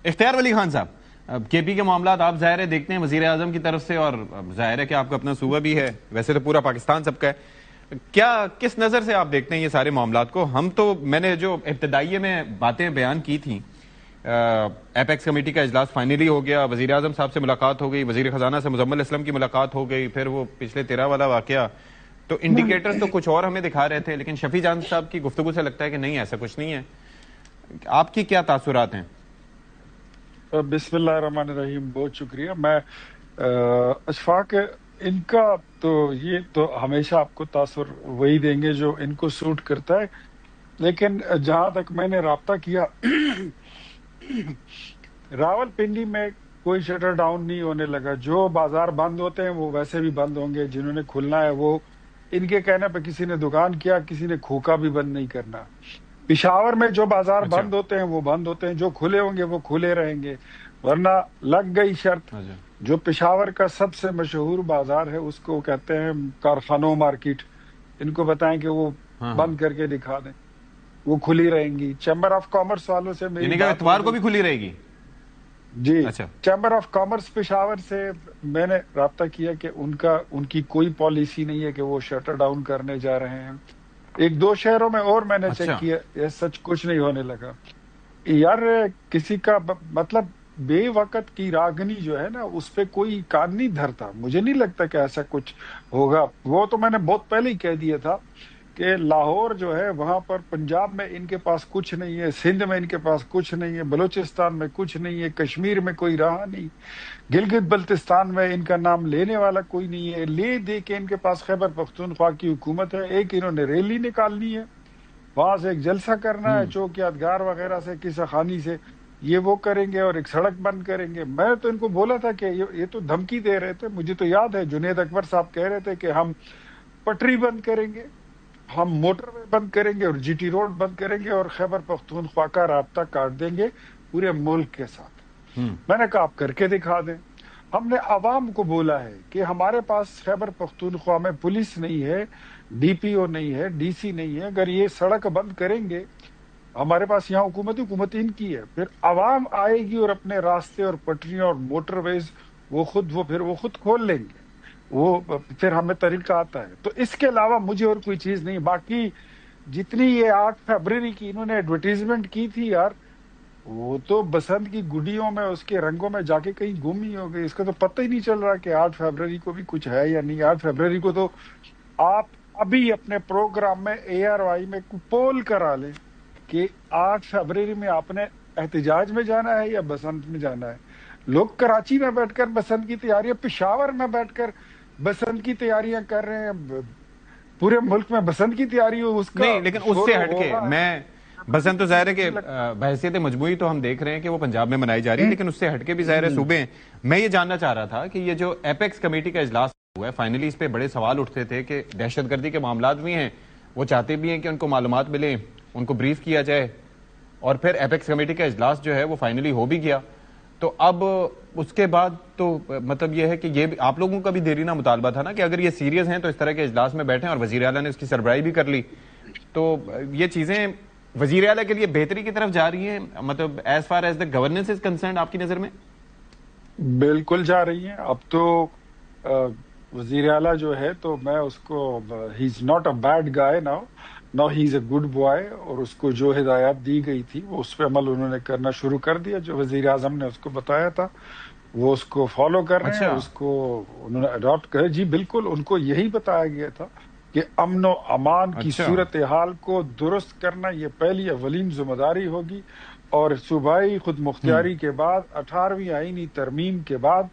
اختیار ولی خان صاحب، کے پی کے معاملات آپ ظاہر ہے دیکھتے ہیں وزیر اعظم کی طرف سے، اور ظاہر ہے کہ آپ کا اپنا صوبہ بھی ہے، ویسے تو پورا پاکستان سب کا ہے، کیا کس نظر سے آپ دیکھتے ہیں یہ سارے معاملات کو؟ میں نے جو ابتدائیے میں باتیں بیان کی تھیں، ایپیکس کمیٹی کا اجلاس فائنلی ہو گیا، وزیر اعظم صاحب سے ملاقات ہو گئی، وزیر خزانہ سے مزمل اسلم کی ملاقات ہو گئی، پھر وہ پچھلے 13 والا واقعہ، تو انڈیکیٹرز تو کچھ اور ہمیں دکھا رہے تھے، لیکن شفیع جان صاحب کی گفتگو سے لگتا ہے کہ نہیں، ایسا کچھ نہیں ہے۔ آپ کی کیا تاثرات ہیں؟ بسم اللہ الرحمن الرحیم، بہت شکریہ۔ میں اشفاق، ان کا تو یہ تو ہمیشہ آپ کو تاثر وہی دیں گے جو ان کو سوٹ کرتا ہے، لیکن جہاں تک میں نے رابطہ کیا، راول پنڈی میں کوئی شٹر ڈاؤن نہیں ہونے لگا۔ جو بازار بند ہوتے ہیں وہ ویسے بھی بند ہوں گے، جنہوں نے کھلنا ہے وہ ان کے کہنے پہ کسی نے دکان کیا، کسی نے کھوکا بھی بند نہیں کرنا۔ پشاور میں جو بازار بند ہوتے ہیں وہ بند ہوتے ہیں، جو کھلے ہوں گے وہ کھلے رہیں گے، ورنہ لگ گئی شرط۔ جو پشاور کا سب سے مشہور بازار ہے اس کو کہتے ہیں کارخانوں مارکیٹ، ان کو بتائیں کہ وہ بند کر کے دکھا دیں، وہ کھلی رہیں گی۔ چیمبر آف کامرس والوں سے میری بات اتوار کو بھی کھلی رہے گی؟ جی، چیمبر آف کامرس پشاور سے میں نے رابطہ کیا کہ ان کی کوئی پالیسی نہیں ہے کہ وہ شٹر ڈاؤن کرنے جا رہے ہیں۔ ایک دو شہروں میں اور میں نے چیک کیا، یہ سچ کچھ نہیں ہونے لگا۔ یار کسی کا مطلب بے وقت کی راگنی جو ہے نا، اس پہ کوئی کان نہیں دھرتا۔ مجھے نہیں لگتا کہ ایسا کچھ ہوگا۔ وہ تو میں نے بہت پہلے ہی کہہ دیا تھا کہ لاہور جو ہے وہاں پر، پنجاب میں ان کے پاس کچھ نہیں ہے، سندھ میں ان کے پاس کچھ نہیں ہے، بلوچستان میں کچھ نہیں ہے، کشمیر میں کوئی رہا نہیں، گلگت بلتستان میں ان کا نام لینے والا کوئی نہیں ہے۔ لے دے کے ان کے پاس خیبر پختونخوا کی حکومت ہے، ایک انہوں نے ریلی نکالنی ہے، وہاں سے ایک جلسہ کرنا ہے، چوک یادگار وغیرہ سے قصہ خانی سے یہ وہ کریں گے، اور ایک سڑک بند کریں گے۔ میں تو ان کو بولا تھا کہ یہ تو دھمکی دے رہے تھے، مجھے تو یاد ہے جنید اکبر صاحب کہہ رہے تھے کہ ہم پٹری بند کریں گے، ہم موٹر وے بند کریں گے، اور جی ٹی روڈ بند کریں گے، اور خیبر پختونخوا کا رابطہ کاٹ دیں گے پورے ملک کے ساتھ۔ میں نے کہا آپ کر کے دکھا دیں۔ ہم نے عوام کو بولا ہے کہ ہمارے پاس خیبر پختونخوا میں پولیس نہیں ہے، ڈی پی او نہیں ہے، ڈی سی نہیں ہے، اگر یہ سڑک بند کریں گے، ہمارے پاس یہاں حکومت ان کی ہے، پھر عوام آئے گی اور اپنے راستے اور پٹریاں اور موٹر ویز وہ خود کھول لیں گے، وہ پھر ہمیں طریقہ آتا ہے۔ تو اس کے علاوہ مجھے اور کوئی چیز نہیں۔ باقی جتنی یہ 8 فروری کی انہوں نے ایڈورٹیزمنٹ کی تھی یار، وہ تو بسنت کی گڈیوں میں اس کے رنگوں میں جا کے کہیں گم ہی ہو گئی۔ اس کا تو پتہ ہی نہیں چل رہا کہ 8 فروری کو بھی کچھ ہے یا نہیں۔ 8 فروری کو تو آپ ابھی اپنے پروگرام میں ARY میں پول کرا لیں کہ 8 فروری میں آپ نے احتجاج میں جانا ہے یا بسنت میں جانا ہے۔ لوگ کراچی میں بیٹھ کر بسنت کی تیاریاں، پشاور میں بیٹھ کر بسنت کی تیاریاں کر رہے ہیں، پورے ملک میں بسنت کی تیاری ہو اس کا نہیں، لیکن اس سے ہٹ کے بسنت تو ظاہر ہے کہ بحیثیت مجموعی تو ہم دیکھ رہے ہیں کہ وہ پنجاب میں منائی جا رہی ہے، لیکن اس سے ہٹ کے بھی ظاہر ہے صوبے ہیں۔ میں یہ جاننا چاہ رہا تھا کہ یہ جو ایپیکس کمیٹی کا اجلاس ہوا ہے، فائنلی اس پہ بڑے سوال اٹھتے تھے کہ دہشت گردی کے معاملات بھی ہیں، وہ چاہتے بھی ہیں کہ ان کو معلومات ملیں، ان کو بریف کیا جائے، اور پھر ایپیکس کمیٹی کا اجلاس جو ہے وہ فائنلی ہو بھی گیا۔ تو اب اس کے بعد تو مطلب یہ ہے کہ یہ آپ لوگوں کا بھی دیرینہ مطالبہ تھا نا کہ اگر یہ سیریس ہیں تو اس طرح کے اجلاس میں بیٹھیں، اور وزیر اعلیٰ نے اس کی سربراہی بھی کر لی۔ تو یہ چیزیں وزیر اعلیٰ کے لیے بہتری کی طرف جا رہی ہیں، مطلب as far as the governance is concerned آپ کی نظر میں؟ بالکل جا رہی ہیں۔ اب تو وزیر اعلیٰ جو ہے تو میں اس کو، he is not a bad guy now he is a good boy, اور اس کو جو ہدایات دی گئی تھی وہ اس پہ عمل انہوں نے کرنا شروع کر دیا۔ جو وزیر اعظم نے اس کو بتایا تھا وہ اس کو فالو کر رہے ہیں، اس کو انہوں نے اڈاپٹ کرے۔ جی بالکل، ان کو یہی بتایا گیا تھا کہ امن و امان کی صورتحال کو درست کرنا یہ پہلی اولین ذمہ داری ہوگی، اور صوبائی خود مختاری کے بعد 18ویں آئینی ترمیم کے بعد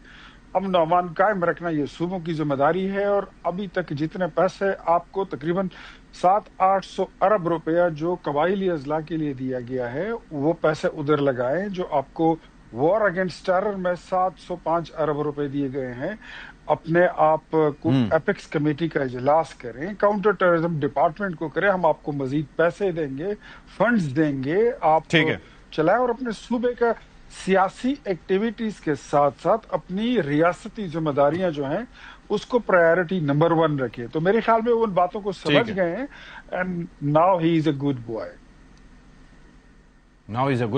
امن و امان قائم رکھنا یہ صوبوں کی ذمہ داری ہے۔ اور ابھی تک جتنے پیسے آپ کو تقریباً 700-800 ارب روپیہ جو قبائلی اضلاع کے لیے دیا گیا ہے، وہ پیسے ادھر لگائیں۔ جو آپ کو وار اگینسٹ ٹیرر میں 705 ارب روپے دیے گئے ہیں، اپنے آپ کو ایپیکس کمیٹی کا اجلاس کریں، کاؤنٹر ٹیررزم ڈپارٹمنٹ کو کریں، ہم آپ کو مزید پیسے دیں گے، فنڈز دیں گے، آپ چلائیں، اور اپنے صوبے کا سیاسی ایکٹیویٹیز کے ساتھ ساتھ اپنی ریاستی ذمہ داریاں جو ہیں اس کو پرائیورٹی نمبر 1 رکھے۔ تو میرے خیال میں وہ ان باتوں کو سمجھ گئے ہیں، and now he is a good boy. Now is a good